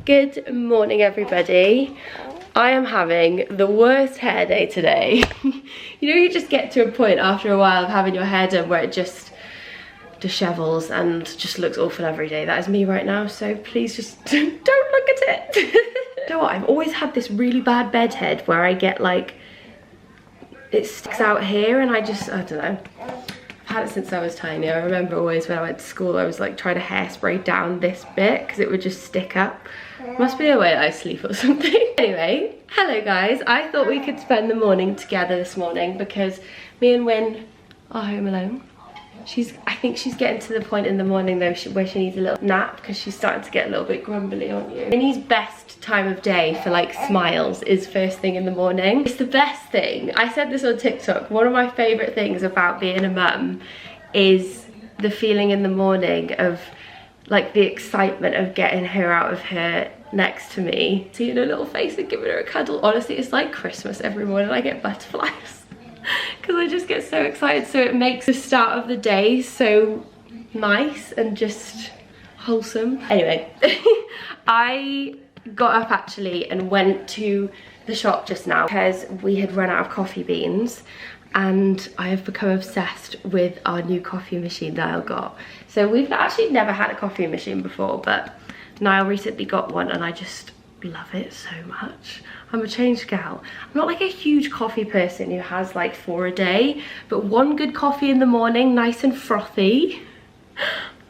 Good morning, everybody. I am having the worst hair day today. You know, you just get to a point after a while of having your hair done where it just dishevels and just looks awful every day. That is me right now, so please just don't look at it. You know what, I've always had this really bad bed head where I get like, it sticks out here and I don't know. I've had it since I was tiny. I remember always when I went to school I was like trying to hairspray down this bit because it would just stick up. Must be the way I sleep or something. Anyway, hello guys. I thought we could spend the morning together this morning because me and Wyn are home alone. I think she's getting to the point in the morning though where she needs a little nap because she's starting to get a little bit grumbly on you. Winnie's best time of day for like smiles is first thing in the morning. It's the best thing. I said this on TikTok. One of my favourite things about being a mum is the feeling in the morning of like the excitement of getting her out of her next to me, seeing her little face and giving her a cuddle. Honestly, it's like Christmas every morning. I get butterflies because I just get so excited. So it makes the start of the day so nice and just wholesome. Anyway, I got up actually and went to the shop just now because we had run out of coffee beans and I have become obsessed with our new coffee machine Niall got. So we've actually never had a coffee machine before, but Niall recently got one and I just love it so much. I'm a changed gal. I'm not like a huge coffee person who has like 4 a day, but one good coffee in the morning, nice and frothy.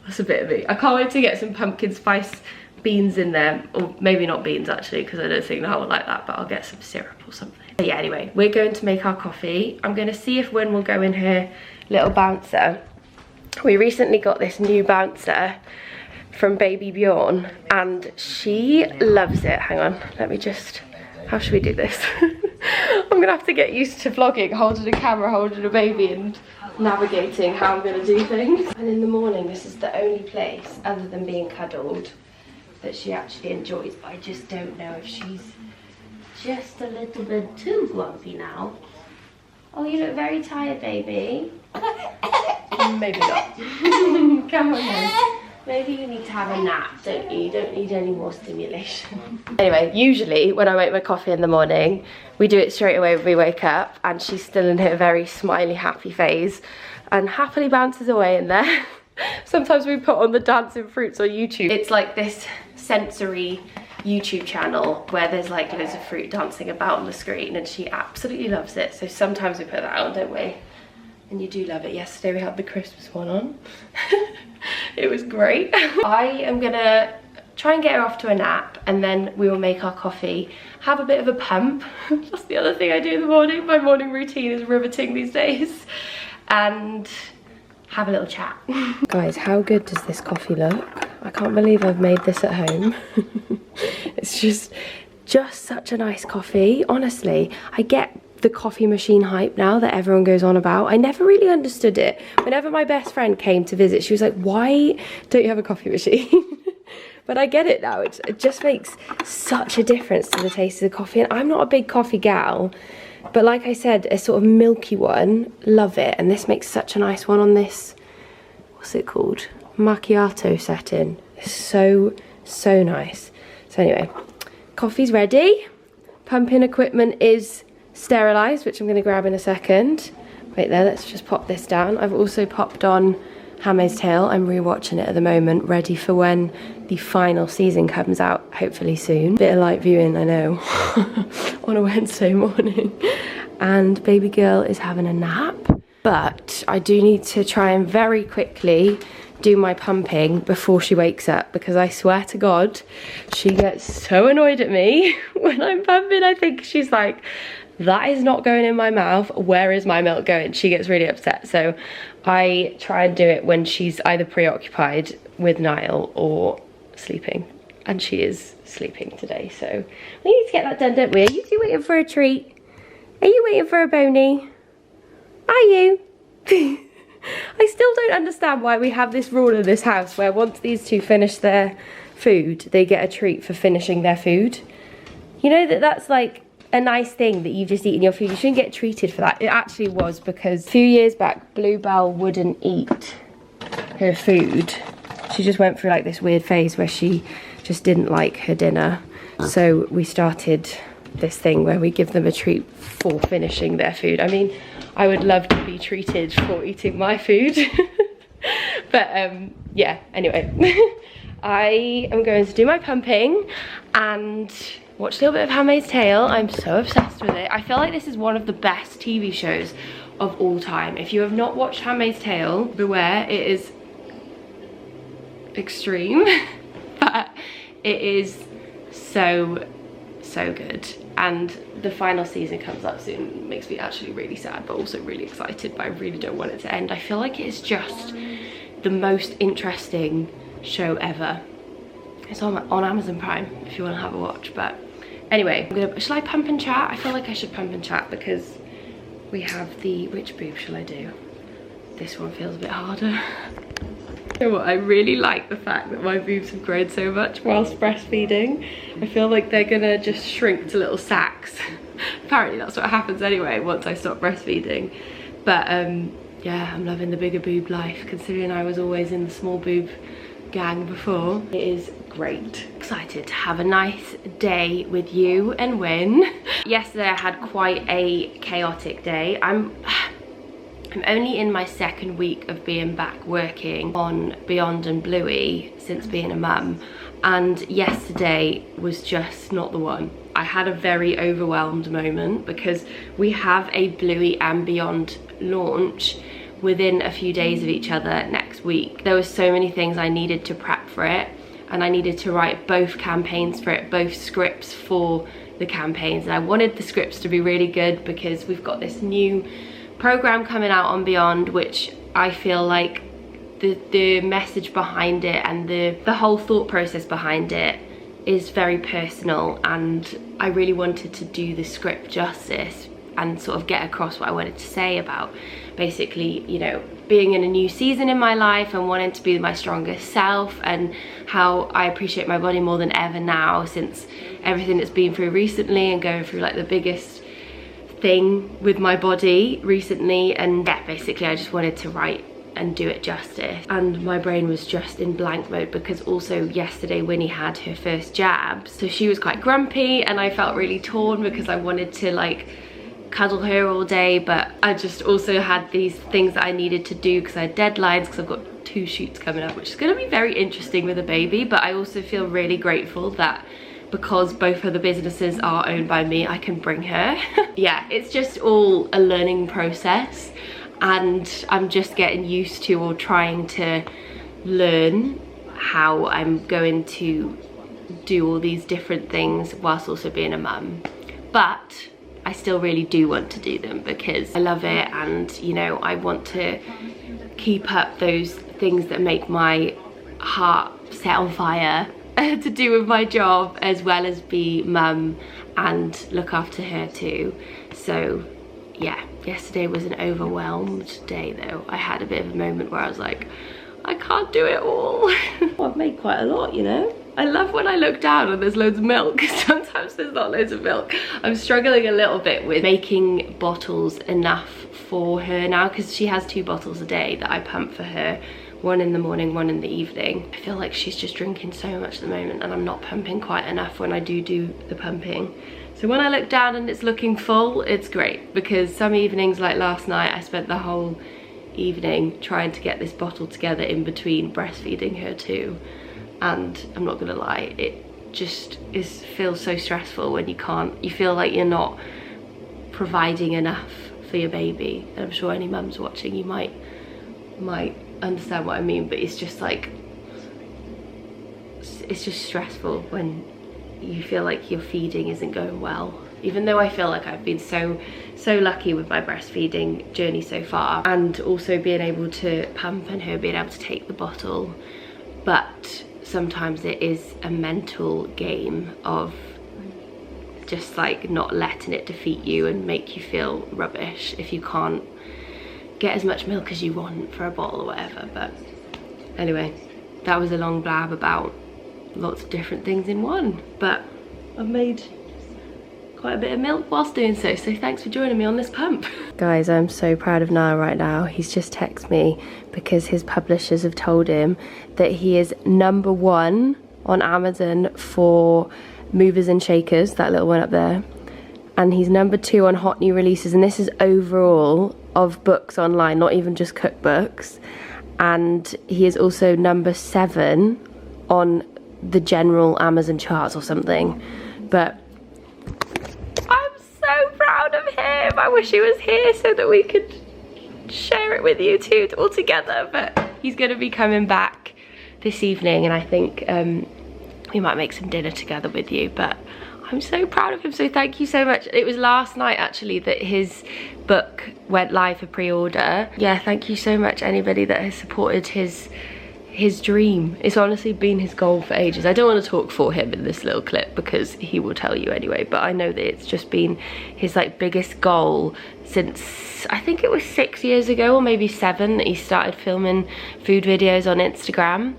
That's a bit of me. I can't wait to get some pumpkin spice beans in there, or maybe not beans actually, because I don't think Niall would like that, but I'll get some syrup or something. But yeah, anyway, we're going to make our coffee. I'm going to see if Wyn will go in her little bouncer. We recently got this new bouncer from baby Bjorn and she loves it. Hang on, let me just, how should we do this? I'm gonna have to get used to vlogging, holding a camera, holding a baby and navigating how I'm gonna do things. And in the morning, this is the only place other than being cuddled that she actually enjoys, but I just don't know if she's just a little bit too grumpy now. Oh, you look very tired, baby. Maybe not. Come on then. Maybe you need to have a nap, don't you? You don't need any more stimulation. Anyway, usually when I make my coffee in the morning, we do it straight away when we wake up and she's still in her very smiley, happy phase and happily bounces away in there. Sometimes we put on the dancing fruits on YouTube. It's like this sensory YouTube channel where there's like loads of fruit dancing about on the screen and she absolutely loves it. So sometimes we put that on, don't we? And you do love it. Yesterday we had the Christmas one on. It was great. I am gonna try and get her off to a nap and then we will make our coffee, have a bit of a pump. That's the other thing I do in the morning. My morning routine is riveting these days. And have a little chat. Guys, how good does this coffee look? I can't believe I've made this at home. It's just such a nice coffee. Honestly, I get the coffee machine hype now that everyone goes on about. I never really understood it. Whenever my best friend came to visit, she was like, why don't you have a coffee machine? But I get it now. It just makes such a difference to the taste of the coffee. And I'm not a big coffee gal, but like I said, a sort of milky one, love it. And this makes such a nice one on this, what's it called? Macchiato setting. It's so nice. So anyway, coffee's ready. Pumping equipment is sterilised, which I'm going to grab in a second. Wait there, let's just pop this down. I've also popped on Handmaid's Tale. I'm rewatching it at the moment, ready for when the final season comes out, hopefully soon. Bit of light viewing, I know, on a Wednesday morning. And baby girl is having a nap. But I do need to try and very quickly do my pumping before she wakes up, because I swear to God, she gets so annoyed at me when I'm pumping. I think she's like, that is not going in my mouth. Where is my milk going? She gets really upset. So I try and do it when she's either preoccupied with Niall or sleeping. And she is sleeping today. So we need to get that done, don't we? Are you two waiting for a treat? Are you waiting for a bony? Are you? I still don't understand why we have this rule in this house where once these two finish their food, they get a treat for finishing their food. You know that's like a nice thing that you've just eaten your food. You shouldn't get treated for that. It actually was because a few years back, Bluebell wouldn't eat her food. She just went through like this weird phase where she just didn't like her dinner. So we started this thing where we give them a treat for finishing their food. I mean, I would love to be treated for eating my food. But yeah, anyway. I am going to do my pumping and watch a little bit of Handmaid's Tale. I'm so obsessed with it. I feel like this is one of the best TV shows of all time. If you have not watched Handmaid's Tale, beware, it is extreme. But it is so good. And the final season comes up soon. It makes me actually really sad, but also really excited, but I really don't want it to end. I feel like it's just the most interesting show ever. It's on Amazon Prime if you want to have a watch. But anyway, shall I pump and chat? I feel like I should pump and chat because we have the, which boob shall I do? This one feels a bit harder. You know what, I really like the fact that my boobs have grown so much whilst breastfeeding. I feel like they're gonna just shrink to little sacks. Apparently that's what happens anyway once I stop breastfeeding. But yeah, I'm loving the bigger boob life, considering I was always in the small boob gang before. It is great. Excited to have a nice day with you and Win. Yesterday I had quite a chaotic day. I'm only in my second week of being back working on Beyond and Bluey since being a mum, and yesterday was just not the one. I had a very overwhelmed moment because we have a Bluey and Beyond launch within a few days of each other next week. There were so many things I needed to prep for it, and I needed to write both campaigns for it, both scripts for the campaigns, and I wanted the scripts to be really good because we've got this new program coming out on Beyond, which I feel like the message behind it and the whole thought process behind it is very personal, and I really wanted to do the script justice and sort of get across what I wanted to say about basically, you know, being in a new season in my life and wanting to be my strongest self, and how I appreciate my body more than ever now since everything that's been through recently and going through like the biggest thing with my body recently. And yeah, basically I just wanted to write and do it justice, and my brain was just in blank mode because also yesterday Winnie had her first jab, so she was quite grumpy and I felt really torn because I wanted to like cuddle her all day, but I just also had these things that I needed to do because I had deadlines, because I've got 2 shoots coming up, which is going to be very interesting with a baby. But I also feel really grateful that because both of the businesses are owned by me, I can bring her. Yeah, it's just all a learning process, and I'm just getting used to, or trying to learn how I'm going to do all these different things whilst also being a mum. But I still really do want to do them because I love it, and you know, I want to keep up those things that make my heart set on fire to do with my job, as well as be mum and look after her too. So yeah, yesterday was an overwhelmed day though. I had a bit of a moment where I was like, I can't do it all. I've made quite a lot, you know. I love when I look down and there's loads of milk. Sometimes there's not loads of milk. I'm struggling a little bit with making bottles enough for her now, because she has 2 bottles a day that I pump for her, one in the morning, one in the evening. I feel like she's just drinking so much at the moment, and I'm not pumping quite enough when I do the pumping. So when I look down and it's looking full, it's great, because some evenings like last night I spent the whole evening trying to get this bottle together in between breastfeeding her too. And I'm not gonna lie, it just feels so stressful when you feel like you're not providing enough for your baby. And I'm sure any mums watching, you might understand what I mean, but it's just like, it's just stressful when you feel like your feeding isn't going well. Even though I feel like I've been so lucky with my breastfeeding journey so far, and also being able to pump and her being able to take the bottle, but sometimes it is a mental game of just like not letting it defeat you and make you feel rubbish if you can't get as much milk as you want for a bottle or whatever. But anyway, that was a long blab about lots of different things in one, but I've made quite a bit of milk whilst doing so thanks for joining me on this pump. Guys, I'm so proud of Niall right now. He's just texted me because his publishers have told him that he is #1 on Amazon for Movers and Shakers, that little one up there. And he's number 2 on hot new releases, and this is overall of books online, not even just cookbooks. And he is also number 7 on the general Amazon charts or something. But I'm so proud of him. I wish he was here so that we could share it with you two all together, but he's going to be coming back this evening, and I think we might make some dinner together with you. But I'm so proud of him, so thank you so much. It was last night actually that his book went live for pre-order. Yeah, thank you so much anybody that has supported his dream. It's honestly been his goal for ages. I don't want to talk for him in this little clip because he will tell you anyway, but I know that it's just been his like biggest goal since I think it was 6 years ago or maybe 7 that he started filming food videos on Instagram.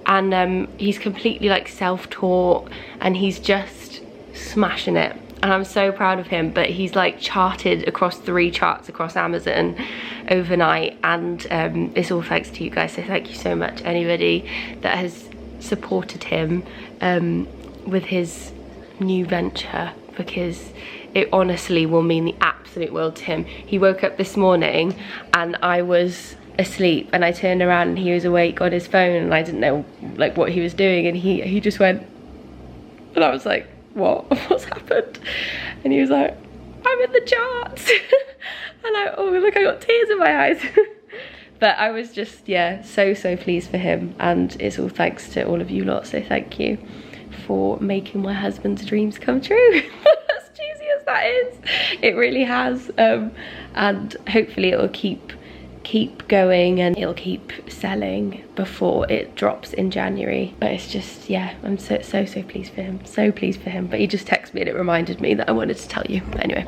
And he's completely like self-taught, and he's just smashing it, and I'm so proud of him. But he's like charted across 3 charts across Amazon overnight, and it's all thanks to you guys, so thank you so much anybody that has supported him with his new venture, because it honestly will mean the absolute world to him. He woke up this morning and I was asleep, and I turned around and he was awake on his phone, and I didn't know like what he was doing, and he just went, and I was like, what's happened? And he was like, I'm in the charts. And I got tears in my eyes. But I was just, yeah, so pleased for him, and it's all thanks to all of you lot, so thank you for making my husband's dreams come true. As cheesy as that is, it really has. And hopefully it will keep going, and it'll keep selling before it drops in January. But it's just, yeah, I'm so pleased for him, so pleased for him. But he just texted me and it reminded me that I wanted to tell you. But anyway,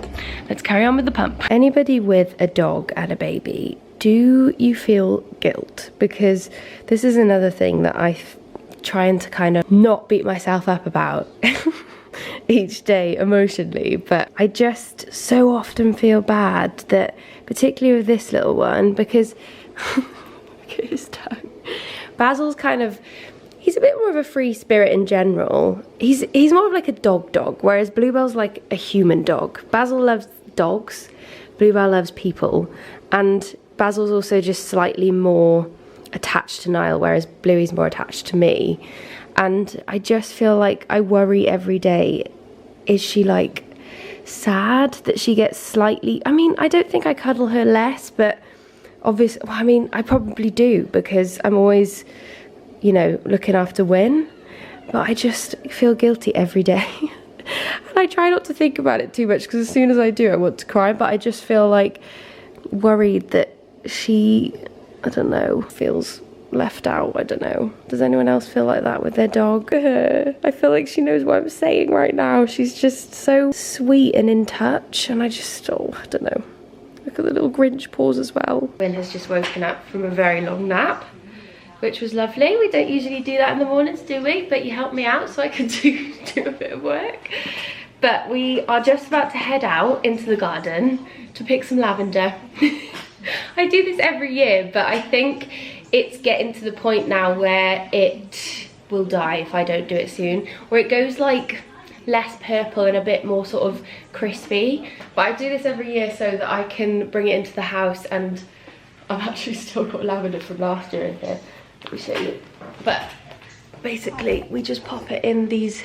let's carry on with the pump. Anybody with a dog and a baby, do you feel guilt? Because this is another thing that I'm trying to kind of not beat myself up about each day emotionally, but I just so often feel bad that, particularly with this little one, because look at his tongue. Basil's kind of, he's a bit more of a free spirit in general. He's more of like a dog, whereas Bluebell's like a human dog. Basil loves dogs, Bluebell loves people, and Basil's also just slightly more attached to Niall, whereas Bluey's more attached to me. And I just feel like I worry every day, is she like sad that she gets slightly, I mean, I don't think I cuddle her less, but obviously, well, I mean, I probably do, because I'm always, you know, looking after Win, but I just feel guilty every day. And I try not to think about it too much, because as soon as I do I want to cry, but I just feel like worried that she, I don't know, feels left out. I don't know. Does anyone else feel like that with their dog? I feel like she knows what I'm saying right now. She's just so sweet and in touch, and I just, oh, I don't know. Look at the little Grinch paws as well. Win has just woken up from a very long nap, which was lovely. We don't usually do that in the mornings, do we? But you helped me out so I could do a bit of work. But we are just about to head out into the garden to pick some lavender. I do this every year, but I think it's getting to the point now where it will die if I don't do it soon, where it goes like less purple and a bit more sort of crispy. But I do this every year so that I can bring it into the house, and I've actually still got lavender from last year in here. Let me show you. But basically we just pop it in these,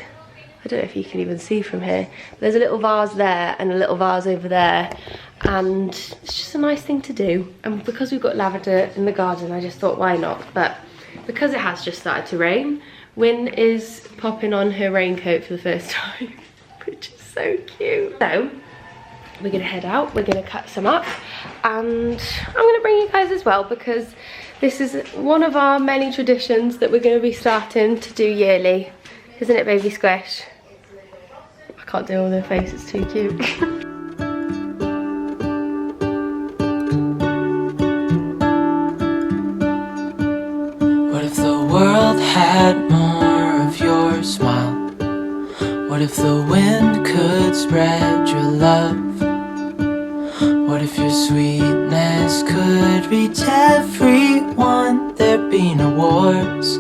I don't know if you can even see from here, there's a little vase there and a little vase over there, and it's just a nice thing to do. And because we've got lavender in the garden, I just thought, why not? But because it has just started to rain, Win is popping on her raincoat for the first time, which is so cute. So we're gonna head out, we're gonna cut some up, and I'm gonna bring you guys as well, because this is one of our many traditions that we're gonna be starting to do yearly. Isn't it, baby Squish? I can't do all their faces, it's too cute. World had more of your smile. What if the wind could spread your love? What if your sweetness could reach everyone? There'd be no wars.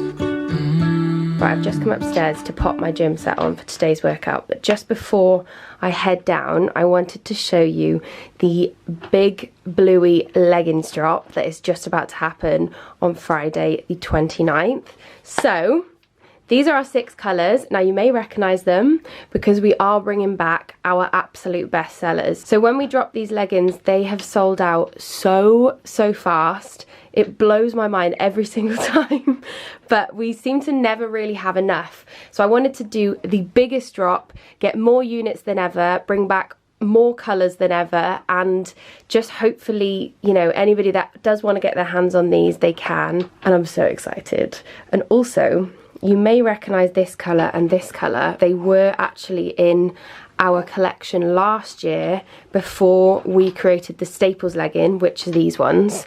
Right, I've just come upstairs to pop my gym set on for today's workout, but just before I head down, I wanted to show you the big Bluey leggings drop that is just about to happen on Friday the 29th. So these are our 6 colours. Now you may recognise them because we are bringing back our absolute best sellers. So when we drop these leggings, they have sold out so fast. It blows my mind every single time, but we seem to never really have enough. So I wanted to do the biggest drop, get more units than ever, bring back more colours than ever, and just hopefully, you know, anybody that does want to get their hands on these, they can. And I'm so excited. And also, you may recognise this colour and this colour. They were actually in our collection last year before we created the Staples legging, which are these ones.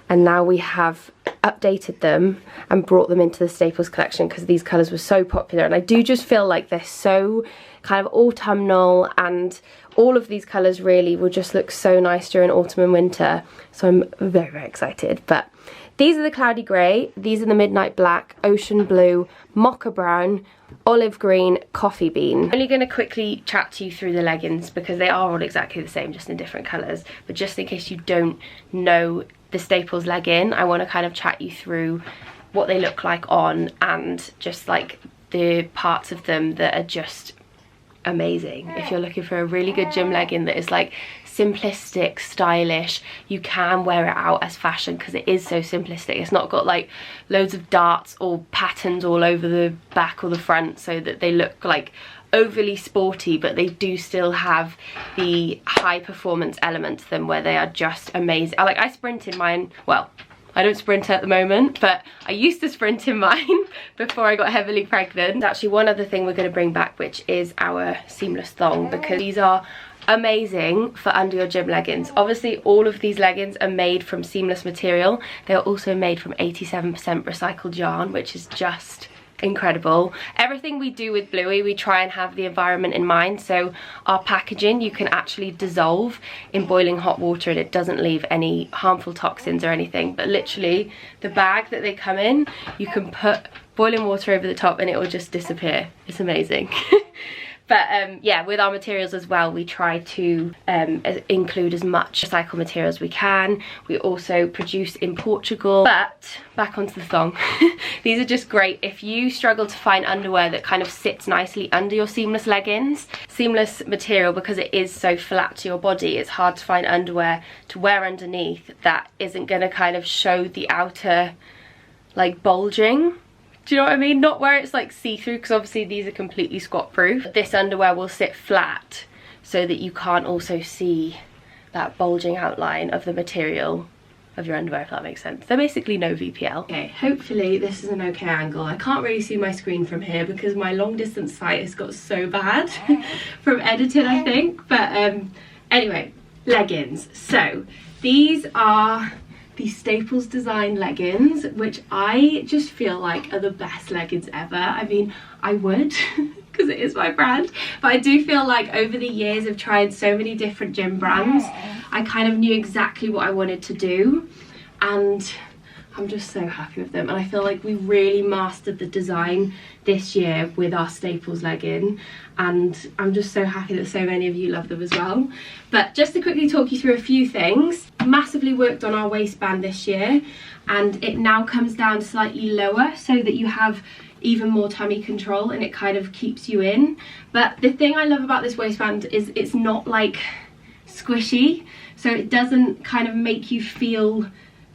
And now we have updated them and brought them into the Staples collection because these colours were so popular. And I do just feel like they're so kind of autumnal, and all of these colours really will just look so nice during autumn and winter. So I'm very excited. But these are the cloudy grey, these are the midnight black, ocean blue, mocha brown, olive green, coffee bean. I'm only going to quickly chat to you through the leggings because they are all exactly the same, just in different colours. But just in case you don't know the Staples legging, I want to kind of chat you through what they look like on, and just like the parts of them that are just amazing. If you're looking for a really good gym legging that is like simplistic, stylish, you can wear it out as fashion because it is so simplistic. It's not got like loads of darts or patterns all over the back or the front so that they look like overly sporty, but they do still have the high performance element to them where they are just amazing. I sprint in mine, well, I don't sprint at the moment, but I used to sprint in mine before I got heavily pregnant. There's actually one other thing we're going to bring back, which is our seamless thong, because these are amazing for under your gym leggings. Obviously all of these leggings are made from seamless material. They are also made from 87% recycled yarn, which is just incredible. Everything we do with Bluey, we try and have the environment in mind. So our packaging, you can actually dissolve in boiling hot water and it doesn't leave any harmful toxins or anything. But literally the bag that they come in, you can put boiling water over the top and it will just disappear. It's amazing. But yeah, with our materials as well, we try to include as much recycled material as we can. We also produce in Portugal. But back onto the thong. These are just great if you struggle to find underwear that kind of sits nicely under your seamless leggings. Seamless material, because it is so flat to your body, it's hard to find underwear to wear underneath that isn't going to kind of show the outer like bulging. Do you know what I mean? Not where it's like see-through, because obviously these are completely squat proof. This underwear will sit flat so that you can't also see that bulging outline of the material of your underwear, if that makes sense. They're basically no VPL. Okay, hopefully this is an okay angle. I can't really see my screen from here because my long distance sight has got so bad from editing, I think. But anyway, leggings. So these are the Staples design leggings, which I just feel like are the best leggings ever. I mean, I would, because it is my brand, but I do feel like over the years of trying so many different gym brands, I kind of knew exactly what I wanted to do, and I'm just so happy with them. And I feel like we really mastered the design this year with our Staples legging, and I'm just so happy that so many of you love them as well. But just to quickly talk you through a few things, massively worked on our waistband this year, and it now comes down slightly lower so that you have even more tummy control and it kind of keeps you in. But the thing I love about this waistband is it's not like squishy, so it doesn't kind of make you feel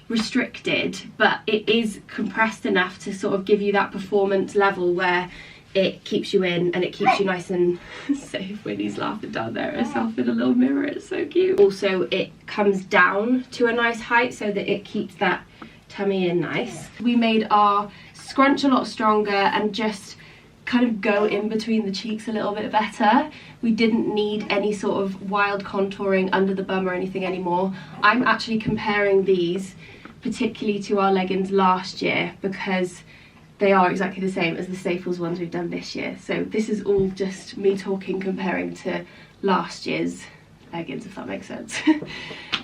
restricted, but it is compressed enough to sort of give you that performance level where it keeps you in and it keeps you nice and safe. When he's laughing down there at herself in a little mirror, it's so cute. Also, it comes down to a nice height so that it keeps that tummy in nice. We made our scrunch a lot stronger and just kind of go in between the cheeks a little bit better. We didn't need any sort of wild contouring under the bum or anything anymore. I'm actually comparing these particularly to our leggings last year because they are exactly the same as the Staples ones we've done this year. So this is all just me talking, comparing to last year's leggings, if that makes sense.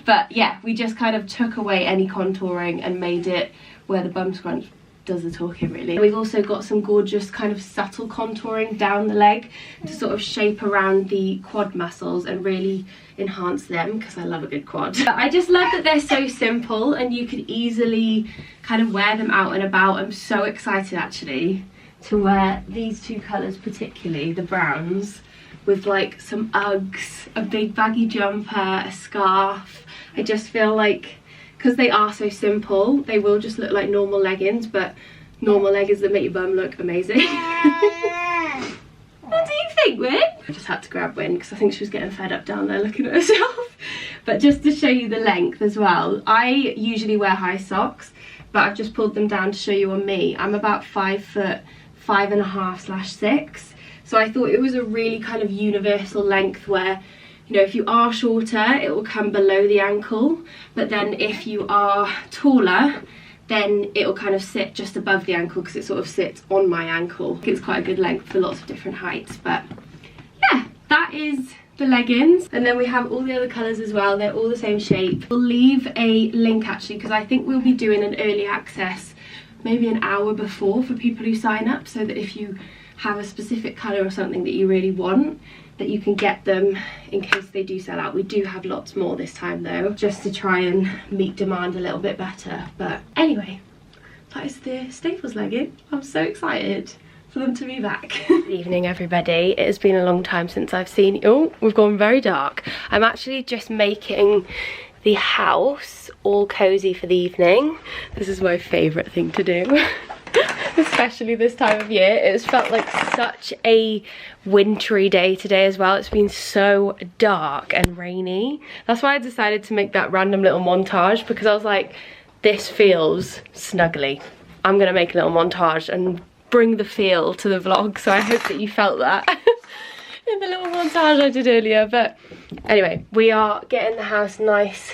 But yeah, we just kind of took away any contouring and made it where the bum scrunch does the talking really. We've also got some gorgeous kind of subtle contouring down the leg to sort of shape around the quad muscles and really enhance them, because I love a good quad. But I just love that they're so simple and you could easily kind of wear them out and about. I'm so excited actually to wear these two colours, particularly the browns, with like some Uggs, a big baggy jumper, a scarf. I just feel like, because they are so simple, they will just look like normal leggings, but normal leggings that make your bum look amazing. What do you think, Win? I just had to grab Win because I think she was getting fed up down there looking at herself. But just to show you the length as well, I usually wear high socks, but I've just pulled them down to show you on me. I'm about 5'5.5/6, so I thought it was a really kind of universal length where, you know, if you are shorter, it will come below the ankle, but then if you are taller, then it'll kind of sit just above the ankle because it sort of sits on my ankle. It's quite a good length for lots of different heights. But yeah, that is the leggings. And then we have all the other colours as well. They're all the same shape. We'll leave a link actually, because I think we'll be doing an early access maybe an hour before for people who sign up, so that if you have a specific colour or something that you really want, that you can get them in case they do sell out. We do have lots more this time though, just to try and meet demand a little bit better. But anyway, that is the Staples legging. I'm so excited for them to be back. Good evening everybody. It has been a long time since I've seen you. Oh, we've gone very dark. I'm actually just making the house all cozy for the evening. This is my favourite thing to do. Especially this time of year. It's felt like such a wintry day today as well. It's been so dark and rainy. That's why I decided to make that random little montage, because I was like, this feels snuggly. I'm gonna make a little montage and bring the feel to the vlog, so I hope that you felt that in the little montage I did earlier. But anyway, we are getting the house nice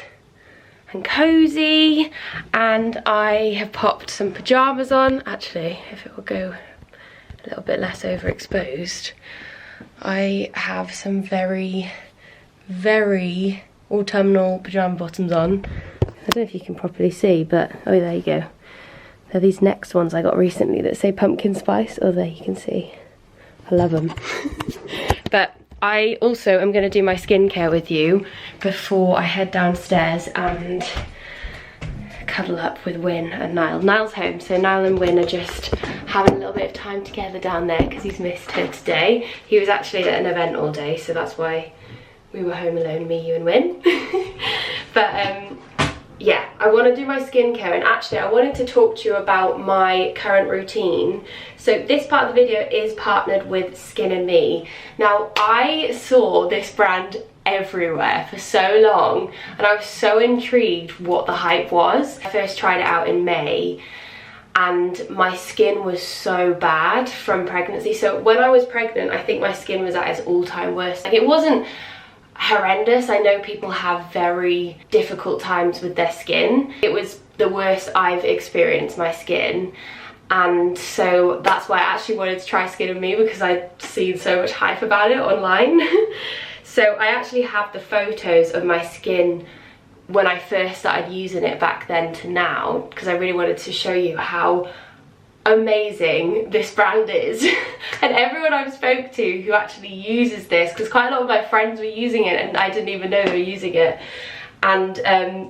and cozy, and I have popped some pajamas on. Actually, if it will go a little bit less overexposed, I have some very autumnal pajama bottoms on. I don't know if you can properly see, but oh, there you go. They're these next ones I got recently that say pumpkin spice. Oh, there you can see. I love them. But I also am going to do my skincare with you before I head downstairs and cuddle up with Win and Niall. Niall's home, so Niall and Win are just having a little bit of time together down there because he's missed her today. He was actually at an event all day, so that's why we were home alone, me, you and Win. But yeah, I want to do my skincare, and actually I wanted to talk to you about my current routine. So this part of the video is partnered with Skin+Me. Now, I saw this brand everywhere for so long, and I was so intrigued what the hype was. I first tried it out in May, and my skin was so bad from pregnancy. So when I was pregnant, I think my skin was at its all-time worst. Like, it wasn't horrendous. I know people have very difficult times with their skin. It was the worst I've experienced my skin, and so that's why I actually wanted to try Skin+Me, because I'd seen so much hype about it online. So I actually have the photos of my skin when I first started using it back then to now, because I really wanted to show you how amazing this brand is. And everyone I've spoke to who actually uses this, because quite a lot of my friends were using it and I didn't even know they were using it, and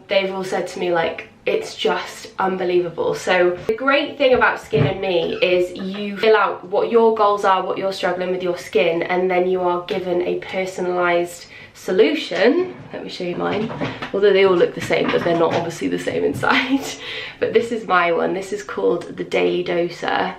they've all said to me like, it's just unbelievable. So the great thing about Skin+Me is you fill out what your goals are, what you're struggling with your skin, and then you are given a personalized solution. Let me show you mine. Although they all look the same, but they're not obviously the same inside. But this is my one. This is called the Daily Doser,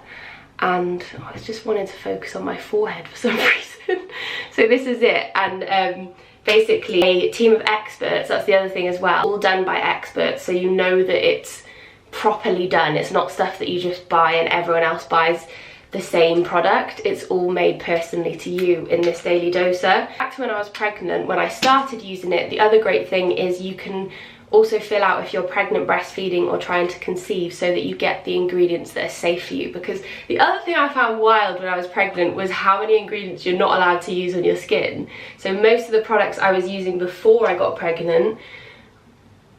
and I just wanted to focus on my forehead for some reason. So this is it, and basically a team of experts, that's the other thing as well, all done by experts, so you know that it's properly done. It's not stuff that you just buy and everyone else buys the same product. It's all made personally to you in this Daily Doser. Back to when I was pregnant, when I started using it, the other great thing is you can also fill out if you're pregnant, breastfeeding, or trying to conceive, so that you get the ingredients that are safe for you. Because the other thing I found wild when I was pregnant was how many ingredients you're not allowed to use on your skin. So most of the products I was using before I got pregnant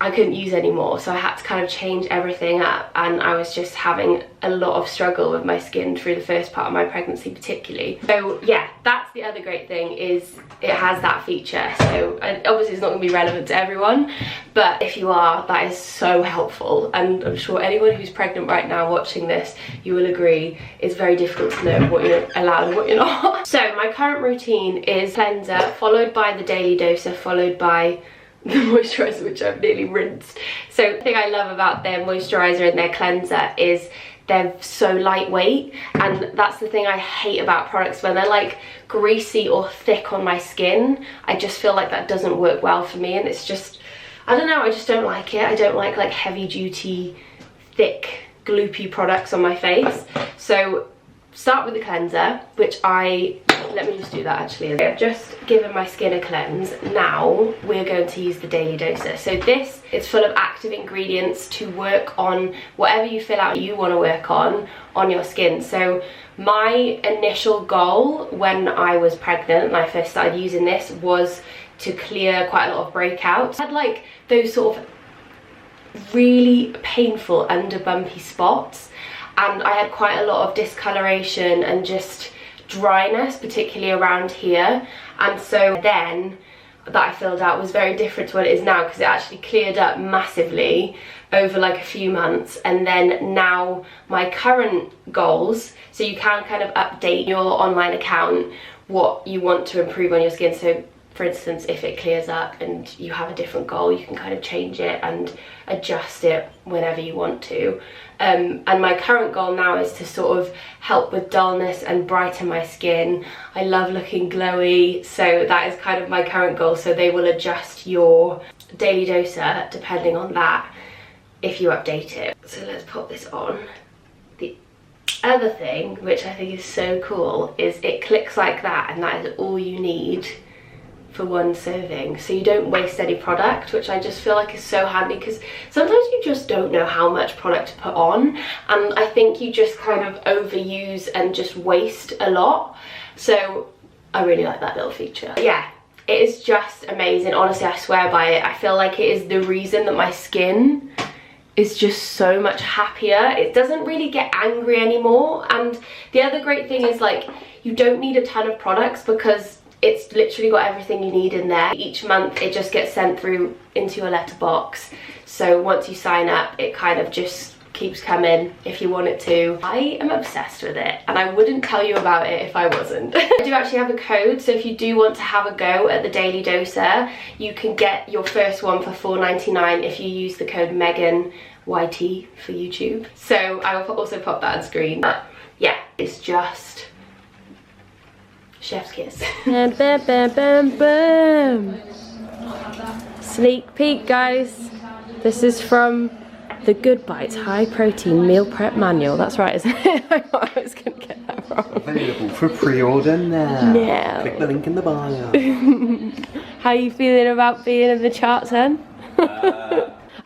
I couldn't use anymore, so I had to kind of change everything up, and I was just having a lot of struggle with my skin through the first part of my pregnancy particularly. So yeah, that's the other great thing, is it has that feature. So obviously it's not going to be relevant to everyone, but if you are, that is so helpful, and I'm sure anyone who's pregnant right now watching this, you will agree it's very difficult to know what you're allowed and what you're not. So my current routine is cleanser, followed by the daily doser, followed by the moisturiser, which I've nearly rinsed. So the thing I love about their moisturiser and their cleanser is they're so lightweight, and that's the thing I hate about products when they're like greasy or thick on my skin. I just feel like that doesn't work well for me, and it's just, I don't know, I just don't like it. I don't like heavy duty, thick, gloopy products on my face. So start with the cleanser, which let me just do that actually. I've just given my skin a cleanse. Now we're going to use the daily doser. So this is full of active ingredients to work on whatever you feel out you want to work on your skin. So my initial goal when I was pregnant and I first started using this was to clear quite a lot of breakouts. I had like those sort of really painful under bumpy spots, and I had quite a lot of discoloration and just dryness, particularly around here. And so then that I filled out was very different to what it is now, because it actually cleared up massively over like a few months. And then now my current goals, so you can kind of update your online account what you want to improve on your skin. So for instance, if it clears up and you have a different goal, you can kind of change it and adjust it whenever you want to. And my current goal now is to sort of help with dullness and brighten my skin. I love looking glowy, so that is kind of my current goal. So they will adjust your daily doser depending on that if you update it. So let's pop this on. The other thing, which I think is so cool, is it clicks like that, and that is all you need for one serving, so you don't waste any product, which I just feel like is so handy, because sometimes you just don't know how much product to put on, and I think you just kind of overuse and just waste a lot. So I really like that little feature. Yeah, it is just amazing. Honestly, I swear by it. I feel like it is the reason that my skin is just so much happier. It doesn't really get angry anymore, and the other great thing is like you don't need a ton of products, because it's literally got everything you need in there. Each month it just gets sent through into your letterbox. So once you sign up, it kind of just keeps coming if you want it to. I am obsessed with it, and I wouldn't tell you about it if I wasn't. I do actually have a code, so if you do want to have a go at the daily doser, you can get your first one for $4.99 if you use the code Meggan YT for YouTube. So I will also pop that on screen. But yeah, it's just chef's kiss. Bam, bam, bam, bam, bam. Sneak peek, guys. This is from the Good Bites High Protein Meal Prep Manual. That's right, isn't it? I thought I was going to get that wrong. Available for pre-order now. No. Click the link in the bio. How are you feeling about being in the charts then?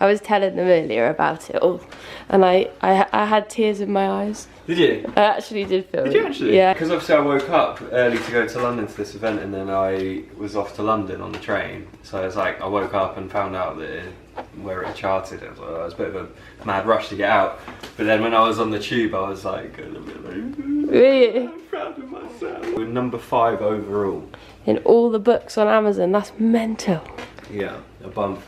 I was telling them earlier about it all, and I had tears in my eyes. Did you? I actually did feel it. Did you actually? Yeah. Because obviously I woke up early to go to London to this event, and then I was off to London on the train. So it's like I woke up and found out that where it charted. It was a bit of a mad rush to get out. But then when I was on the tube, I was like, Really? I'm proud of myself. We're number 5 overall. In all the books on Amazon. That's mental. Yeah, above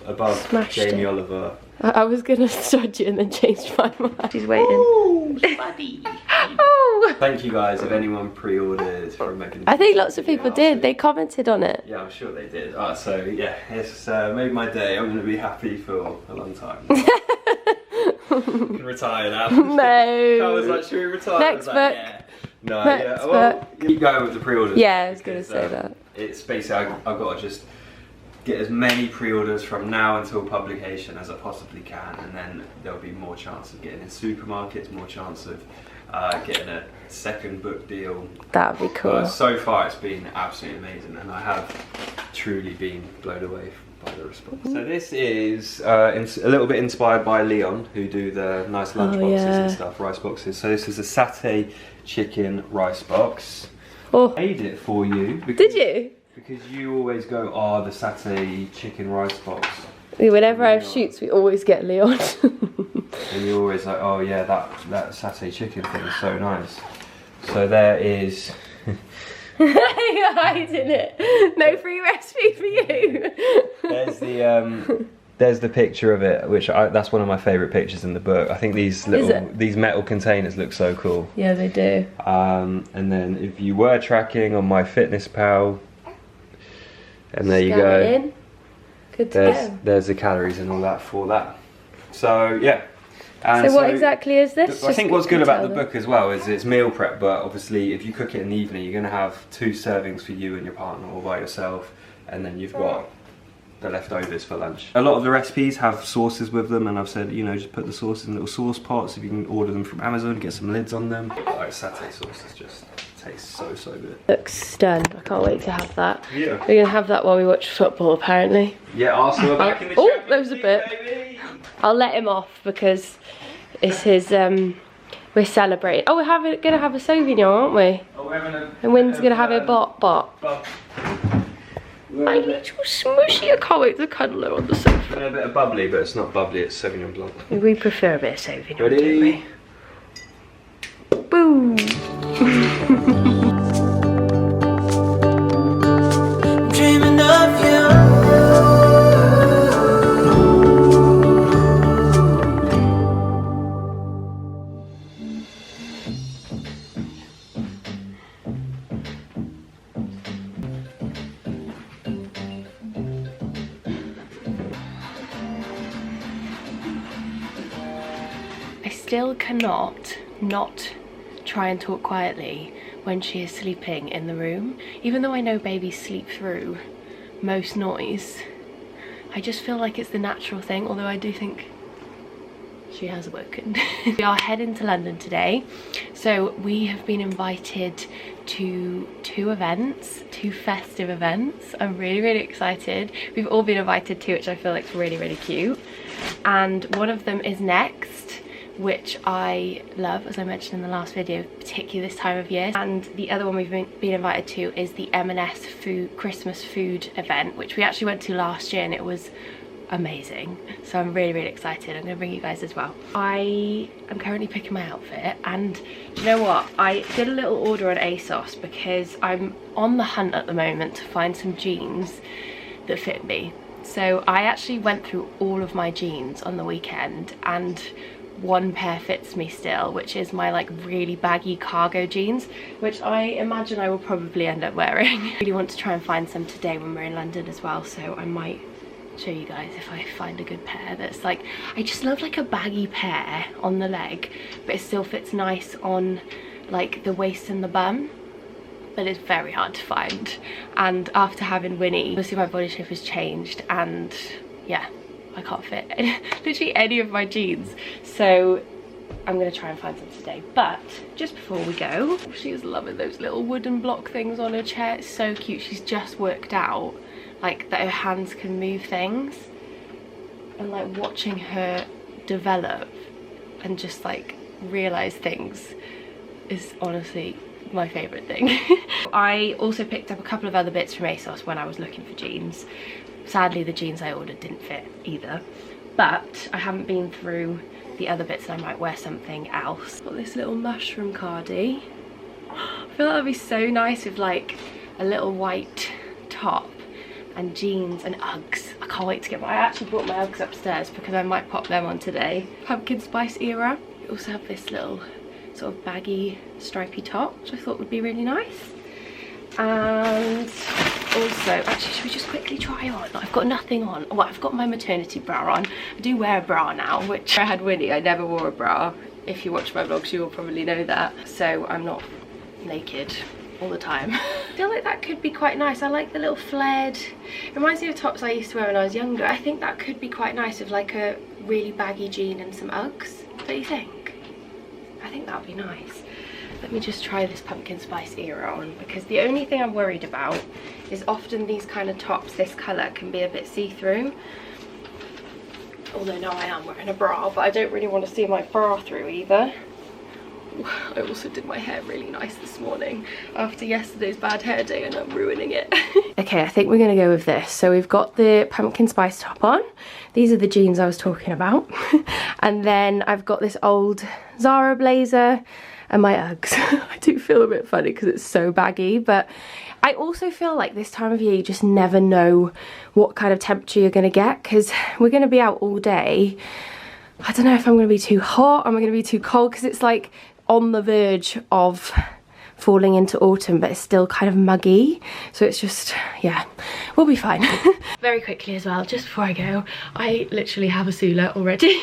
Smashed Jamie it. Oliver. I was gonna start you and then changed my mind. She's waiting. Ooh, buddy. Oh. Thank you guys if anyone pre-ordered from Meggan. I think lots of people did. They commented on it. Yeah, I'm sure they did. So yeah, it's made my day. I'm going to be happy for a long time. You can retire now. No. I was like, should we retire? Next I was like, book. yeah. No, Next yeah. Well, keep going with the pre-orders. Yeah, I was going to say that. It's basically I've got to just get as many pre-orders from now until publication as I possibly can, and then there'll be more chance of getting in supermarkets, more chance of getting a second book deal. That'd be cool. So far it's been absolutely amazing, and I have truly been blown away by the response. So this is a little bit inspired by Leon, who do the nice lunch boxes and stuff, rice boxes. So this is a satay chicken rice box. Oh. I made it for you. Did you? Because you always go, the satay chicken rice box Whenever I have shoots, we always get Leon. And you're always like, oh yeah, that satay chicken thing is so nice. So there is. You're hiding it. No free recipe for you. There's the picture of it, which that's one of my favourite pictures in the book. I think these metal containers look so cool. Yeah, they do. And then if you were tracking on MyFitnessPal, and there you go. It in. Good to go. There's the calories and all that for that. So yeah. And so what exactly is this? I think what's good about the book as well is it's meal prep, but obviously if you cook it in the evening, you're going to have 2 servings for you and your partner or by yourself, and then you've got the leftovers for lunch. A lot of the recipes have sauces with them, and I've said, you know, just put the sauce in little sauce pots. If you can order them from Amazon, get some lids on them. Like satay sauces just taste so good. Looks stunned. I can't wait to have that. Yeah. We're going to have that while we watch football, apparently. Yeah, Arsenal are back in the Oh, there was a bit. baby. I'll let him off because it's his, we're celebrating. Oh, we're going to have a Sauvignon, aren't we? Oh, we're having a... And Wynn's going to have a bot. I need your smushy. I can't wait to cuddle her on the sofa. A bit of bubbly, but it's not bubbly, it's Sauvignon Blanc. We prefer a bit of Sauvignon, Ready? don't we? Boom! Dreaming of you. I still cannot not try and talk quietly when she is sleeping in the room. Even though I know babies sleep through most noise, I just feel like it's the natural thing, although I do think she has awoken. We are heading to London today, so we have been invited to 2 festive events. I'm really excited. We've all been invited to, which I feel like is really cute, and one of them is next, which I love, as I mentioned in the last video, particularly this time of year. And the other one we've been invited to is the M&S Christmas food event, which we actually went to last year and it was amazing. So I'm really excited. I'm going to bring you guys as well. I am currently picking my outfit, and do you know what? I did a little order on ASOS because I'm on the hunt at the moment to find some jeans that fit me. So I actually went through all of my jeans on the weekend, and one pair fits me still, which is my like really baggy cargo jeans, which I imagine I will probably end up wearing. I really want to try and find some today when we're in London as well, so I might show you guys if I find a good pair that's like, I just love like a baggy pair on the leg, but it still fits nice on like the waist and the bum, but it's very hard to find. And after having Winnie, obviously my body shape has changed, and yeah, I can't fit literally any of my jeans, so I'm gonna try and find some today. But just before we go, she is loving those little wooden block things on her chair. It's so cute. She's just worked out like that her hands can move things, and like watching her develop and just like realize things is honestly my favorite thing. I also picked up a couple of other bits from ASOS when I was looking for jeans. Sadly, the jeans I ordered didn't fit either, but I haven't been through the other bits and I might wear something else. Got this little mushroom cardie. I feel like that'd be so nice with like a little white top and jeans and Uggs. I can't wait to get my, I actually brought my Uggs upstairs because I might pop them on today. Pumpkin spice era. We also have this little sort of baggy stripy top, which I thought would be really nice. And also, actually, should we just quickly try on? I've got nothing on. Well, I've got my maternity bra on. I do wear a bra now, which I had Winnie, I never wore a bra. If you watch my vlogs, you will probably know that. So I'm not naked all the time. I feel like that could be quite nice. I like the little flared, it reminds me of tops I used to wear when I was younger. I think that could be quite nice with like a really baggy jean and some Uggs. Don't you think? I think that would be nice. Let me just try this pumpkin spice era on, because the only thing I'm worried about is often these kind of tops, this colour can be a bit see-through. Although now I am wearing a bra, but I don't really want to see my bra through either. I also did my hair really nice this morning after yesterday's bad hair day, and I'm ruining it. Okay, Okay, I think we're gonna go with this. So we've got the pumpkin spice top on. These are the jeans I was talking about. And then I've got this old Zara blazer and my Uggs. I do feel a bit funny because it's so baggy, but I also feel like this time of year you just never know what kind of temperature you're gonna get, because we're gonna be out all day. I don't know if I'm gonna be too hot, am I gonna be too cold, because it's like on the verge of falling into autumn, but it's still kind of muggy, so it's just, yeah, we'll be fine. Very quickly as well, just before I go, I literally have a Sula already.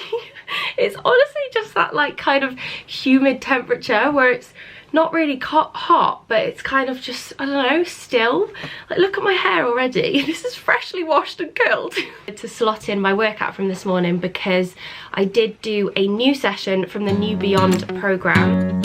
It's honestly just that like kind of humid temperature where it's not really hot, but it's kind of just, I don't know, still. Like, look at my hair already. This is freshly washed and curled. To slot in my workout from this morning, because I did do a new session from the New Beyond program.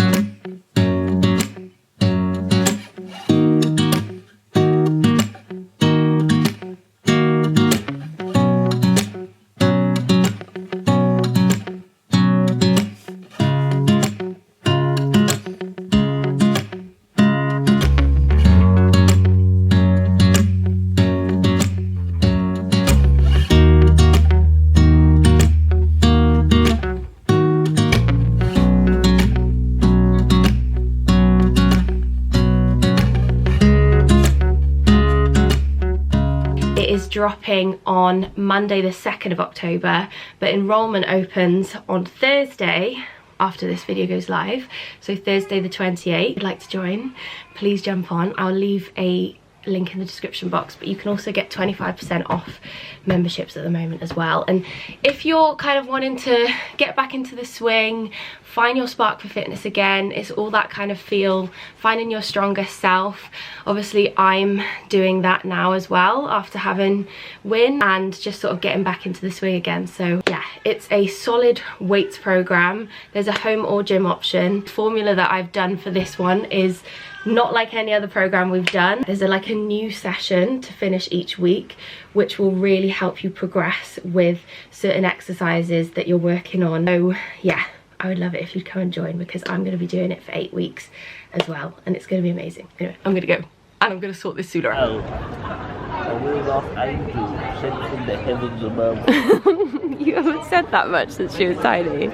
Dropping on Monday the 2nd of October, but enrollment opens on Thursday after this video goes live, so Thursday the 28th. If you'd like to join, please jump on. I'll leave a link in the description box, but you can also get 25% off memberships at the moment as well. And if you're kind of wanting to get back into the swing, find your spark for fitness again, it's all that kind of feel, finding your strongest self. Obviously I'm doing that now as well after having win and just sort of getting back into the swing again. So yeah, it's a solid weights program. There's a home or gym option. The formula that I've done for this one is not like any other program we've done. There's like a new session to finish each week, which will really help you progress with certain exercises that you're working on. So yeah, I would love it if you'd come and join, because I'm going to be doing it for 8 weeks as well, and it's going to be amazing. Anyway, I'm going to go and I'm going to sort this Sula out. A word of angel sent from the heavens above. You haven't said that much since she was tiny.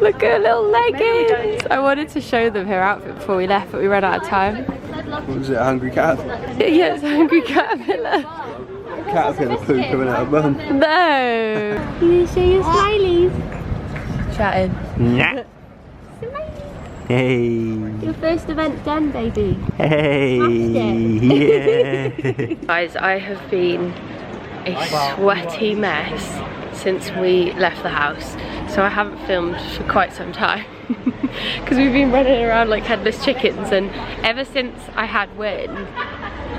Look at her little leggings. I wanted to show them her outfit before we left, but we ran out of time. What was it, a hungry cat? Yeah, it's a hungry caterpillar. Caterpillar poo coming out of bum. No. You show your smileys. Chatting. Yeah. Hey. Your first event done, baby. Hey. Yeah. Guys, I have been a sweaty mess since we left the house, so I haven't filmed for quite some time because we've been running around like headless chickens, and ever since I had Win,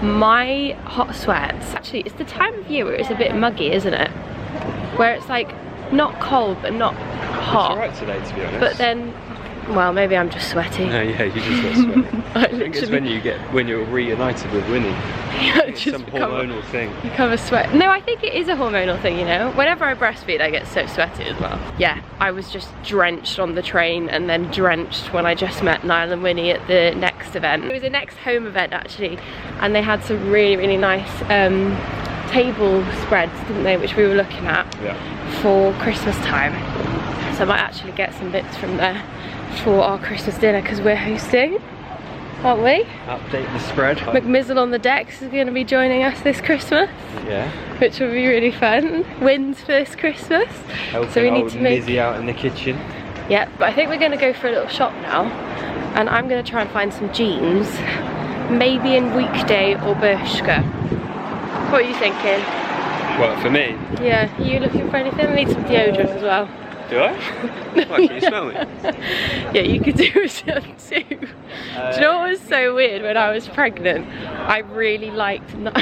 my hot sweats, actually it's the time of year where it's a bit muggy, isn't it? Where it's like not cold but not hot. It's alright today, to be honest. But then, well, maybe I'm just sweaty. No, yeah, you just got sweaty. I think it's when you're reunited with Winnie. Yeah, it's some hormonal thing. Become a sweat. No, I think it is a hormonal thing, you know. Whenever I breastfeed, I get so sweaty as well. Yeah, I was just drenched on the train and then drenched when I just met Niall and Winnie at the next event. It was a next home event actually, and they had some really, really nice table spreads, didn't they, which we were looking at for Christmas time. So I might actually get some bits from there for our Christmas dinner, because we're hosting, aren't we? Update the spread. McMizzle on the decks is going to be joining us this Christmas. Yeah. Which will be really fun. Wynn's first Christmas. Helping so we need to make Mizzy out in the kitchen. Yeah, but I think we're going to go for a little shop now, and I'm going to try and find some jeans, maybe in Weekday or Bershka. What are you thinking? What, for me? Yeah, are you looking for anything? I need some deodorant as well. Do I? Why, can you smell me? Yeah, you could do it too. Do you know what was so weird when I was pregnant? I really liked... Don't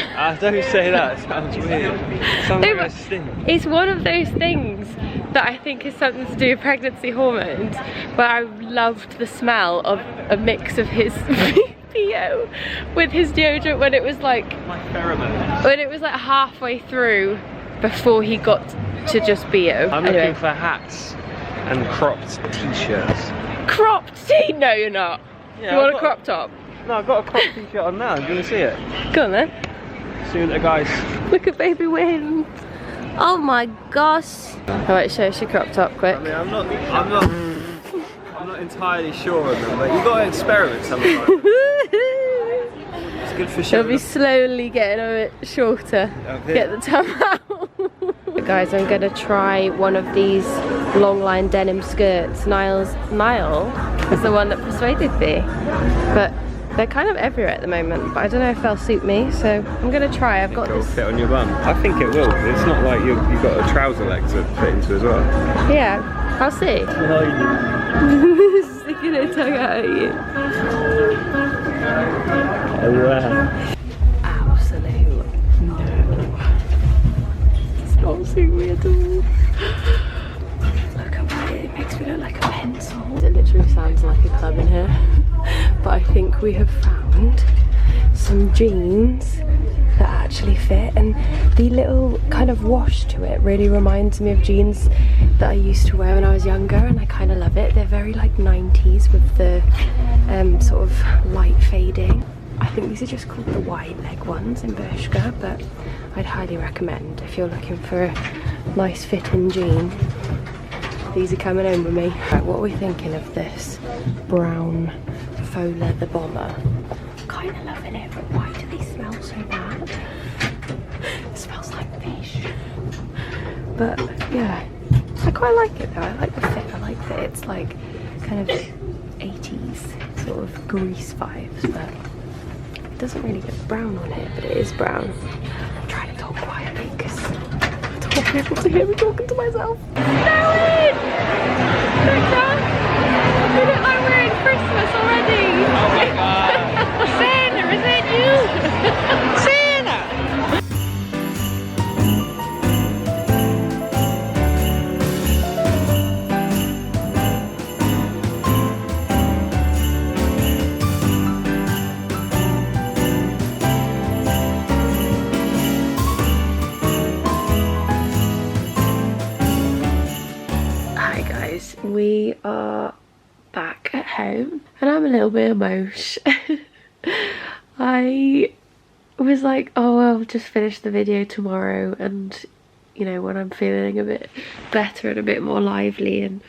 say that, it sounds weird. It sounds like a stink. It's one of those things that I think is something to do with pregnancy hormones, but I loved the smell of a mix of his PO with his deodorant when it was like... My pheromones. When it was like halfway through before he got to just BO. I'm looking for hats and cropped t-shirts. Cropped tee? No, you're not. Yeah, you want a crop top? No, I've got a cropped t-shirt on now. Do you want to see it? Go on then. See you guys. Look at baby wind. Oh my gosh. Alright, show us your crop top quick. I mean, I'm not entirely sure on them, but you got to experiment sometimes. It's good for sure. They'll be slowly getting a bit shorter. Okay. Get the tum out. Guys, I'm gonna try one of these long line denim skirts. Niall is the one that persuaded me, but they're kind of everywhere at the moment, but I don't know if they'll suit me, so I'm gonna try. I've got this. It'll fit on your bum. I think it will. It's not like you've got a trouser leg to fit into as well. Yeah, I'll see. Sticking her tongue out at you. Absolute no. It's not suit me at all. Look at what it makes me look like a pencil. It literally sounds like a club in here. But I think we have found some jeans that actually fit, and the little kind of wash to it really reminds me of jeans that I used to wear when I was younger, and I kind of love it. They're very like 90s with the sort of light fading. I think these are just called the wide leg ones in Bershka, but I'd highly recommend if you're looking for a nice fitting jean. These are coming home with me. Right, what are we thinking of this brown faux leather bomber? Kind of loving it, but why do they smell so bad? It smells like fish. But yeah, I quite like it though. I like the fit. I like that it's like kind of 80s sort of grease vibes, but it doesn't really get brown on it, but it is brown. I'm trying to talk quietly because I don't want people to hear me talking to myself. Snowing! We look like we're in Christmas already. Oh my god. Santa, is that you? Santa! Hi guys, we are back at home and I'm a little bit emotional. I was like, oh, I'll just finish the video tomorrow, and you know, when I'm feeling a bit better and a bit more lively and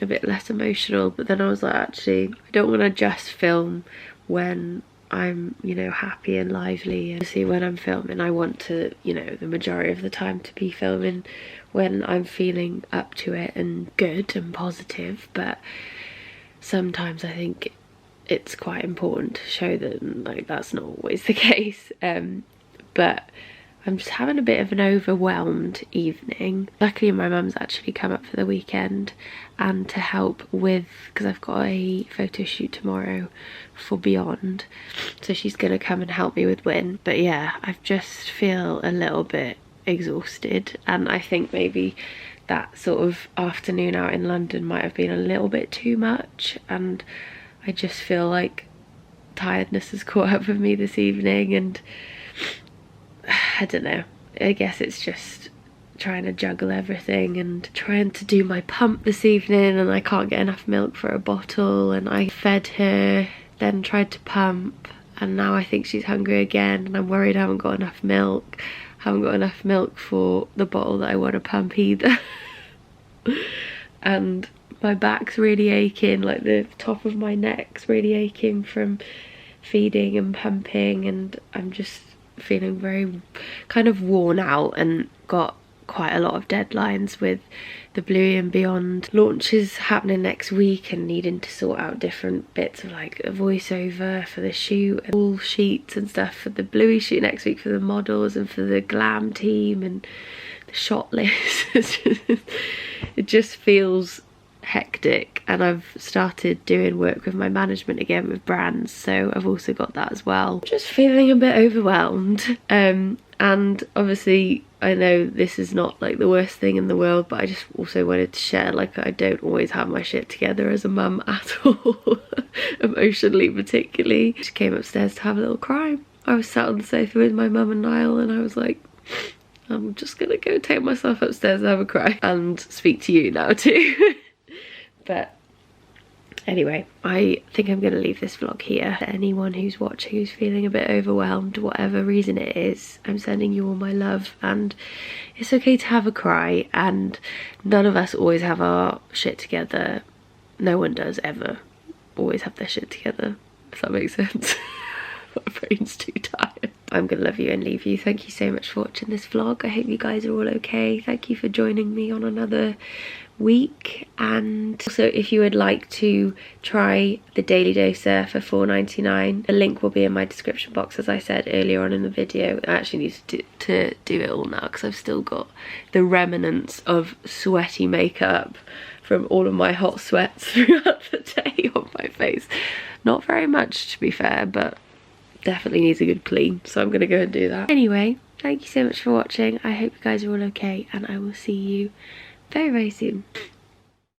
a bit less emotional, but then I was like, actually, I don't want to just film when I'm, you know, happy and lively. And see, when I'm filming, I want to, you know, the majority of the time to be filming when I'm feeling up to it and good and positive, but sometimes I think it's quite important to show that like that's not always the case. But I'm just having a bit of an overwhelmed evening. Luckily my mum's actually come up for the weekend and to help with, because I've got a photo shoot tomorrow for Beyond, so she's gonna come and help me with Win. But yeah, I just feel a little bit exhausted, and I think maybe that sort of afternoon out in London might have been a little bit too much, and I just feel like tiredness has caught up with me this evening, and I don't know, I guess it's just trying to juggle everything and trying to do my pump this evening, and I can't get enough milk for a bottle, and I fed her, then tried to pump, and now I think she's hungry again, and I'm worried I haven't got enough milk. Haven't got enough milk for the bottle that I want to pump either. And my back's really aching, like the top of my neck's really aching from feeding and pumping, and I'm just feeling very kind of worn out and got quite a lot of deadlines with the Bluey and Beyond launches happening next week, and needing to sort out different bits of like a voiceover for the shoot and all sheets and stuff for the Bluey shoot next week for the models and for the glam team and the shot list. It just feels hectic, and I've started doing work with my management again with brands, so I've also got that as well. Just feeling a bit overwhelmed, and obviously I know this is not like the worst thing in the world, but I just also wanted to share, like, I don't always have my shit together as a mum at all, emotionally particularly. She came upstairs to have a little cry. I was sat on the sofa with my mum and Niall, and I was like, I'm just gonna go take myself upstairs and have a cry and speak to you now too. But Anyway, I think I'm going to leave this vlog here. Anyone who's watching who's feeling a bit overwhelmed, whatever reason it is, I'm sending you all my love, and it's okay to have a cry, and none of us always have our shit together. No one does ever always have their shit together, if that makes sense. My brain's too tired. I'm gonna love you and leave you. Thank you so much for watching this vlog. I hope you guys are all okay. Thank you for joining me on another week. And also, if you would like to try the Daily Doser for $4.99, the link will be in my description box, as I said earlier on in the video. I actually need to do it all now because I've still got the remnants of sweaty makeup from all of my hot sweats throughout the day on my face. Not very much, to be fair, but definitely needs a good clean, so I'm gonna go and do that. Anyway, thank you so much for watching. I hope you guys are all okay, and I will see you very, very soon.